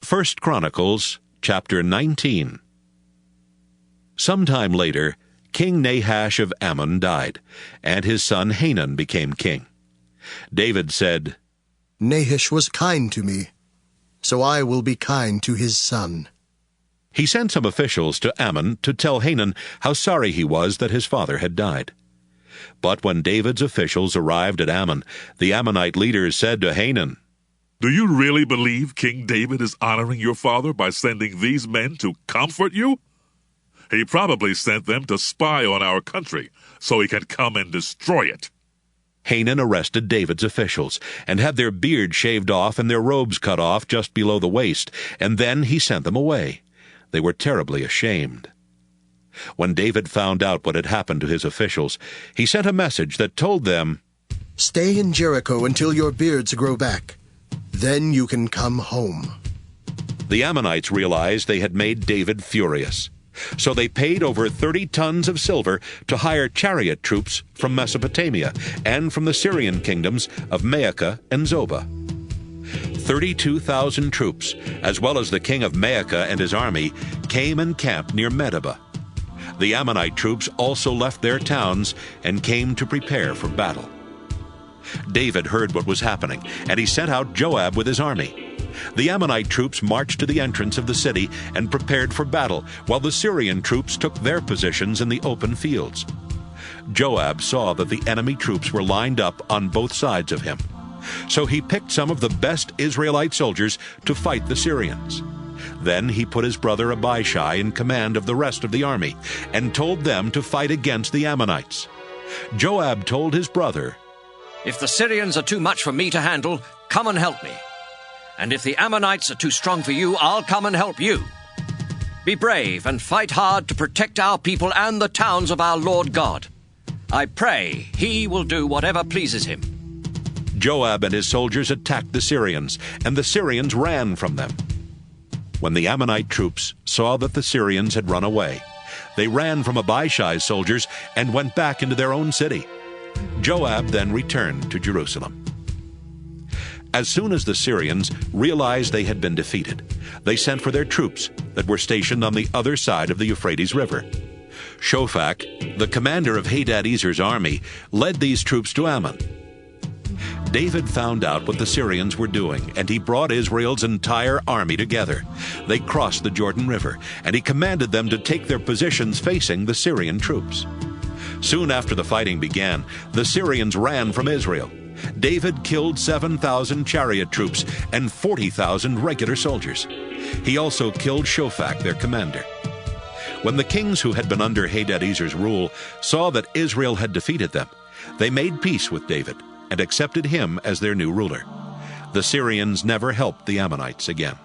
1 Chronicles, chapter 19. Sometime later, King Nahash of Ammon died, and his son Hanun became king. David said, Nahash was kind to me, so I will be kind to his son. He sent some officials to Ammon to tell Hanun how sorry he was that his father had died. But when David's officials arrived at Ammon, the Ammonite leaders said to Hanun, "Do you really believe King David is honoring your father by sending these men to comfort you? He probably sent them to spy on our country so he can come and destroy it." Hanun arrested David's officials and had their beards shaved off and their robes cut off just below the waist, and then he sent them away. They were terribly ashamed. When David found out what had happened to his officials, he sent a message that told them, "Stay in Jericho until your beards grow back. Then you can come home." The Ammonites realized they had made David furious. So they paid over 30 tons of silver to hire chariot troops from Mesopotamia and from the Syrian kingdoms of Maacah and Zobah. 32,000 troops, as well as the king of Maacah and his army, came and camped near Medeba. The Ammonite troops also left their towns and came to prepare for battle. David heard what was happening, and he sent out Joab with his army. The Ammonite troops marched to the entrance of the city and prepared for battle, while the Syrian troops took their positions in the open fields. Joab saw that the enemy troops were lined up on both sides of him. So he picked some of the best Israelite soldiers to fight the Syrians. Then he put his brother Abishai in command of the rest of the army, and told them to fight against the Ammonites. Joab told his brother, "If the Syrians are too much for me to handle, come and help me. And if the Ammonites are too strong for you, I'll come and help you. Be brave and fight hard to protect our people and the towns of our Lord God. I pray he will do whatever pleases him." Joab and his soldiers attacked the Syrians, and the Syrians ran from them. When the Ammonite troops saw that the Syrians had run away, they ran from Abishai's soldiers and went back into their own city. Joab then returned to Jerusalem. As soon as the Syrians realized they had been defeated, they sent for their troops that were stationed on the other side of the Euphrates River. Shophak, the commander of Hadadezer's army, led these troops to Ammon. David found out what the Syrians were doing, and he brought Israel's entire army together. They crossed the Jordan River, and he commanded them to take their positions facing the Syrian troops. Soon after the fighting began, the Syrians ran from Israel. David killed 7,000 chariot troops and 40,000 regular soldiers. He also killed Shophak, their commander. When the kings who had been under Hadadezer's rule saw that Israel had defeated them, they made peace with David and accepted him as their new ruler. The Syrians never helped the Ammonites again.